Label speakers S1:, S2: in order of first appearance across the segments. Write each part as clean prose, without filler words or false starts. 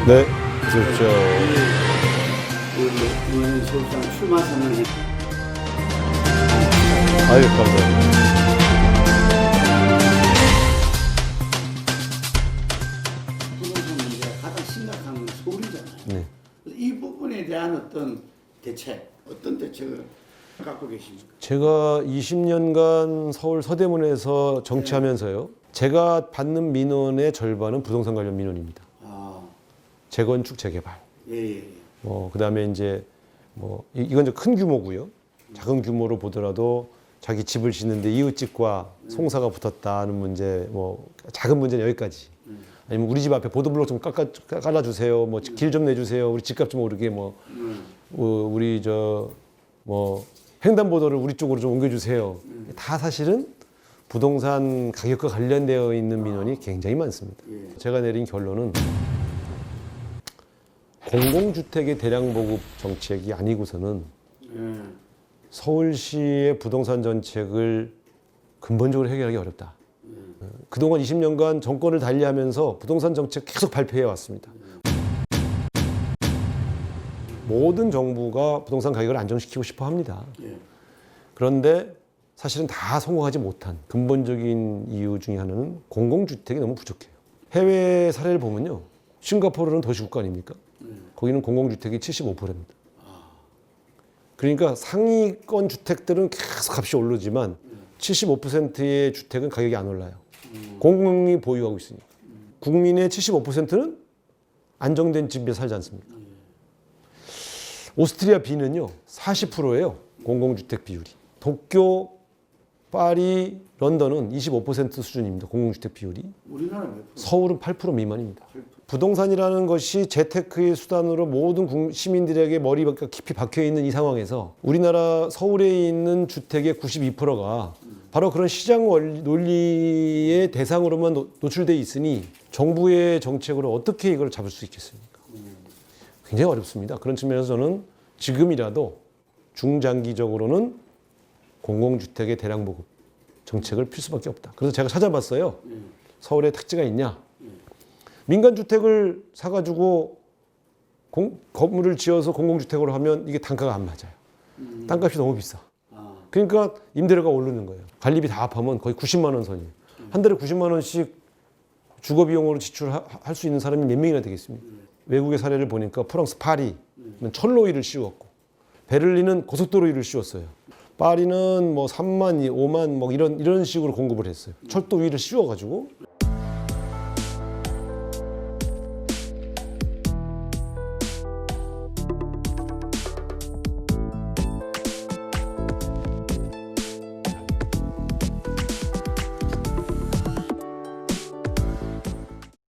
S1: 네, 그렇죠.
S2: 이번 서울시장 출마 선언에
S1: 아유, 감사합니다.
S2: 부동산 문제가 가장 심각한 건 서울이잖아요.
S1: 네.
S2: 이 부분에 대한 어떤 대책, 어떤 대책을 갖고 계십니까?
S1: 제가 20년간 서울 서대문에서 정치하면서요. 제가 받는 민원의 절반은 부동산 관련 민원입니다.
S2: 아,
S1: 재건축, 재개발.
S2: 예, 예.
S1: 그다음에 이제 이건 좀 큰 규모고요. 작은 규모로 보더라도 자기 집을 짓는데 이웃집과 송사가 붙었다는 문제, 작은 문제는 여기까지. 아니면 우리 집 앞에 보도블록 좀 깔아주세요. 길 좀 내주세요. 우리 집값 좀 오르게 우리 횡단보도를 우리 쪽으로 좀 옮겨주세요. 다 사실은 부동산 가격과 관련되어 있는 민원이 굉장히 많습니다.
S2: 예.
S1: 제가 내린 결론은 공공주택의 대량 보급 정책이 아니고서는
S2: 예.
S1: 서울시의 부동산 정책을 근본적으로 해결하기 어렵다. 그동안 20년간 정권을 달리하면서 부동산 정책 계속 발표해 왔습니다. 모든 정부가 부동산 가격을 안정시키고 싶어 합니다.
S2: 예.
S1: 그런데 사실은 다 성공하지 못한 근본적인 이유 중에 하나는 공공주택이 너무 부족해요. 해외 사례를 보면요. 싱가포르는 도시국가 아닙니까? 거기는 공공주택이 75%입니다. 그러니까 상위권 주택들은 계속 값이 오르지만 75%의 주택은 가격이 안 올라요. 공공이 보유하고 있으니까. 국민의 75%는 안정된 집에 살지 않습니까? 오스트리아 B는요, 40%예요. 공공주택 비율이. 도쿄, 파리, 런던은 25% 수준입니다. 공공주택 비율이.
S2: 우리나라 몇 프로?
S1: 서울은 8% 미만입니다. 부동산이라는 것이 재테크의 수단으로 모든 시민들에게 머리가 깊이 박혀있는 이 상황에서 우리나라 서울에 있는 주택의 92%가 바로 그런 시장 논리의 대상으로만 노출되어 있으니 정부의 정책으로 어떻게 이걸 잡을 수 있겠습니까? 굉장히 어렵습니다. 그런 측면에서 저는 지금이라도 중장기적으로는 공공주택의 대량 보급 정책을 필 수밖에 없다. 그래서 제가 찾아봤어요. 서울에 택지가 있냐? 민간주택을 사가지고 건물을 지어서 공공주택으로 하면 이게 단가가 안 맞아요. 땅값이 너무 비싸. 그러니까 임대료가 오르는 거예요. 관리비 다 합하면 거의 90만 원 선이에요. 한 달에 90만 원씩 주거비용으로 지출할 수 있는 사람이 몇 명이나 되겠습니까? 외국의 사례를 보니까 프랑스 파리 철로 위를 씌웠고 베를린은 고속도로 위를 씌웠어요. 파리는 3만, 5만 이런 식으로 공급을 했어요. 철도 위를 씌워가지고.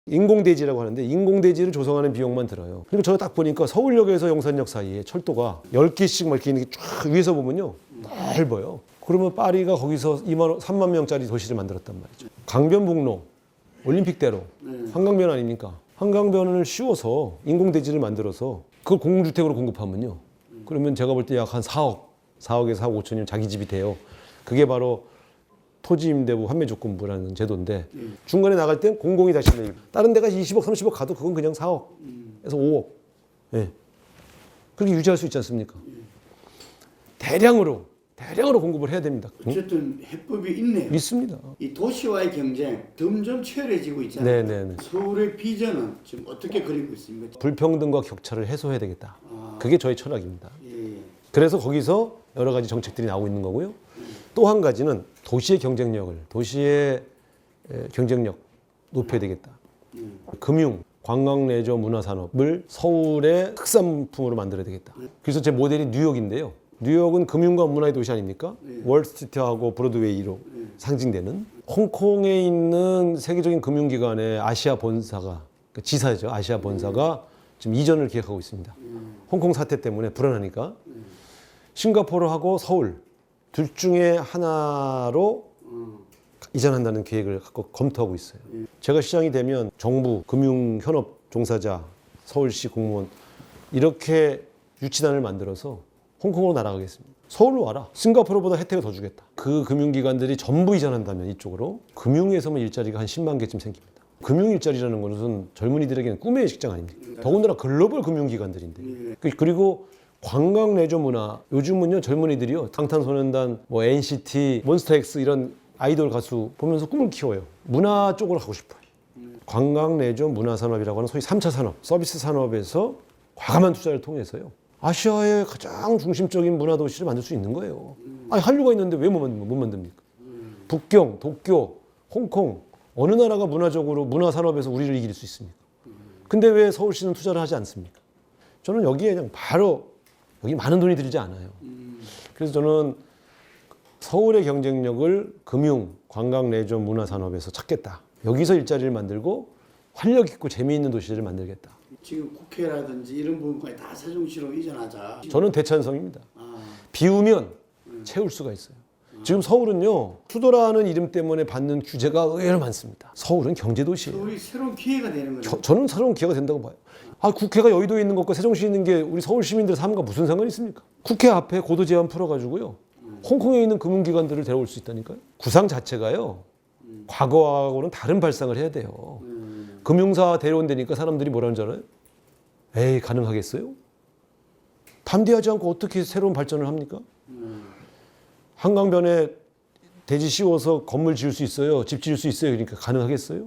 S1: 인공대지라고 하는데 인공대지를 조성하는 비용만 들어요. 그리고 제가 딱 보니까 서울역에서 용산역 사이에 철도가 10개씩 막 이렇게 있는 게 쫙 위에서 보면요. 넓어요. 그러면 파리가 거기서 3만 명짜리 도시를 만들었단 말이죠. 강변북로, 올림픽대로, 한강변 아닙니까? 한강변을 씌워서 인공대지를 만들어서 그걸 공공주택으로 공급하면요. 그러면 제가 볼 때 약 한 4억에서 4억 5천이면 자기 집이 돼요. 그게 바로 토지임대부 환매조건부라는 제도인데 중간에 나갈 땐 공공이 다시 내고 다른 데가 20억, 30억 가도 그건 그냥 4억에서 5억. 예. 그렇게 유지할 수 있지 않습니까? 대량으로 공급을 해야 됩니다.
S2: 어쨌든 해법이 있네요.
S1: 있습니다.
S2: 이 도시와의 경쟁 점점 치열해지고 있잖아요.
S1: 네네네.
S2: 서울의 비전은 지금 어떻게 그리고 있습니까?
S1: 불평등과 격차를 해소해야 되겠다. 그게 저의 철학입니다.
S2: 예.
S1: 그래서 거기서 여러 가지 정책들이 나오고 있는 거고요. 또 한 가지는 도시의 경쟁력 높여야 되겠다. 금융, 관광, 레저, 문화산업을 서울의 특산품으로 만들어야 되겠다. 그래서 제 모델이 뉴욕인데요. 뉴욕은 금융과 문화의 도시 아닙니까? 월스트리트하고 브로드웨이로 상징되는 홍콩에 있는 세계적인 금융기관의 아시아 본사가 지사죠. 아시아 본사가 지금 이전을 계획하고 있습니다. 홍콩 사태 때문에 불안하니까 싱가포르하고 서울 둘 중에 하나로 이전한다는 계획을 갖고 검토하고 있어요. 제가 시장이 되면 정부, 금융, 현업 종사자, 서울시 공무원 이렇게 유치단을 만들어서 홍콩으로 날아가겠습니다. 서울로 와라. 싱가포르보다 혜택을 더 주겠다. 그 금융기관들이 전부 이전한다면 이쪽으로 금융에서만 일자리가 한 10만 개쯤 생깁니다. 금융 일자리라는 것은 젊은이들에게는 꿈의 직장 아닙니까? 더군다나 글로벌 금융기관들인데. 그리고 관광 레저 문화, 요즘은요 젊은이들이요 방탄소년단, 뭐 NCT, 몬스타엑스 이런 아이돌 가수 보면서 꿈을 키워요. 문화 쪽으로 가고 싶어요. 관광 레저 문화 산업이라고 하는 소위 3차 산업, 서비스 산업에서 과감한 투자를 통해서요 아시아의 가장 중심적인 문화 도시를 만들 수 있는 거예요. 아니 한류가 있는데 왜 못 만듭니까? 북경, 도쿄, 홍콩 어느 나라가 문화적으로 문화 산업에서 우리를 이길 수 있습니까? 근데 왜 서울시는 투자를 하지 않습니까? 저는 여기에 그냥 바로 여기 많은 돈이 들지 않아요. 그래서 저는 서울의 경쟁력을 금융, 관광, 레저, 문화 산업에서 찾겠다. 여기서 일자리를 만들고 활력 있고 재미있는 도시를 만들겠다.
S2: 지금 국회라든지 이런 부분까지 다 세종시로 이전하자.
S1: 저는 대찬성입니다. 비우면 채울 수가 있어요. 지금 서울은요 수도라는 이름 때문에 받는 규제가 의외로 많습니다. 서울은 경제도시예요.
S2: 서울이 새로운 기회가 되는 거죠.
S1: 저는 새로운 기회가 된다고 봐요. 국회가 여의도에 있는 것과 세종시에 있는 게 우리 서울 시민들 삶과 무슨 상관이 있습니까? 국회 앞에 고도 제한 풀어가지고요 홍콩에 있는 금융기관들을 데려올 수 있다니까요. 구상 자체가요 과거하고는 다른 발상을 해야 돼요. 금융사 데려온다니까 사람들이 뭐라는 줄 알아요? 에이 가능하겠어요? 담대하지 않고 어떻게 새로운 발전을 합니까? 한강변에 대지 씌워서 건물 지을 수 있어요. 집 지을 수 있어요. 그러니까 가능하겠어요?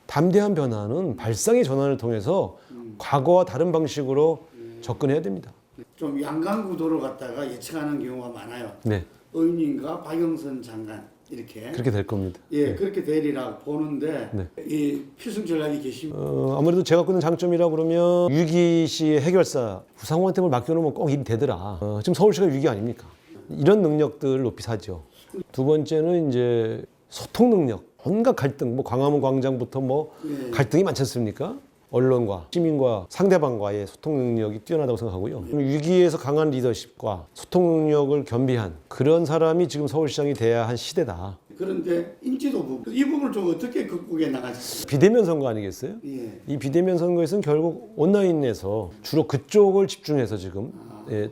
S1: 담대한 변화는 발상의 전환을 통해서 과거와 다른 방식으로 접근해야 됩니다.
S2: 좀 양강구도로 갔다가 예측하는 경우가 많아요.
S1: 네.
S2: 의원님과 박영선 장관 이렇게
S1: 그렇게 될 겁니다.
S2: 예
S1: 네.
S2: 그렇게 되리라고 보는데
S1: 네.
S2: 이 필승 전략이 계십니다.
S1: 아무래도 제가 갖고 있는 장점이라 그러면 위기 시의 해결사 구상호한테 뭘 맡겨놓으면 꼭 일이 되더라. 지금 서울시가 위기 아닙니까? 이런 능력들을 높이 사죠. 두 번째는 이제 소통 능력. 온갖 갈등, 뭐 광화문 광장부터 뭐 갈등이 많지 않습니까? 언론과 시민과 상대방과의 소통 능력이 뛰어나다고 생각하고요. 위기에서 강한 리더십과 소통 능력을 겸비한 그런 사람이 지금 서울시장이 돼야 한 시대다.
S2: 그런데 인지도 부분, 이 부분을 좀 어떻게 극복해 나가셨어요?
S1: 비대면 선거 아니겠어요?
S2: 예.
S1: 이 비대면 선거에서는 결국 온라인에서 주로 그쪽을 집중해서 지금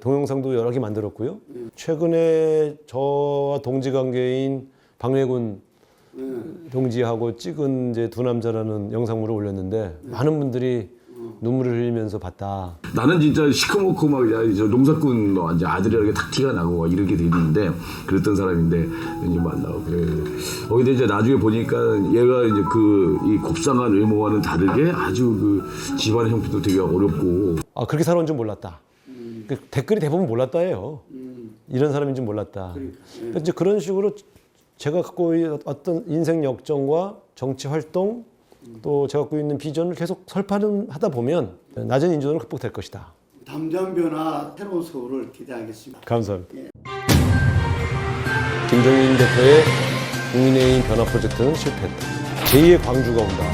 S1: 동영상도 여러 개 만들었고요. 최근에 저와 동지관계인 박래군 동지하고 찍은 이제 두 남자라는 영상물을 올렸는데 많은 분들이 눈물을 흘리면서 봤다.
S3: 나는 진짜 시커멓고 막 저 농사꾼 이제 아들이라게 탁 티가 나고 막 이렇게 돼 있는데 그랬던 사람인데 이제 만나고 그래. 근데 이제 나중에 보니까 얘가 이제 그 이 곱상한 외모와는 다르게 아주 그 집안의 형편도 되게 어렵고.
S1: 그렇게 살아온 줄 몰랐다. 그 댓글이 대부분 몰랐다예요. 이런 사람인 줄 몰랐다. 그러니까 이제 그런 식으로 제가 갖고 있는 어떤 인생 역정과 정치 활동 또 제가 갖고 있는 비전을 계속 설파하다 보면 낮은 인지도는 극복될 것이다.
S2: 담대한 변화, 새로운 서울을 기대하겠습니다.
S1: 감사합니다. 김종인 대표의 국민의힘 변화 프로젝트는 실패했다. 제2의 광주가 온다.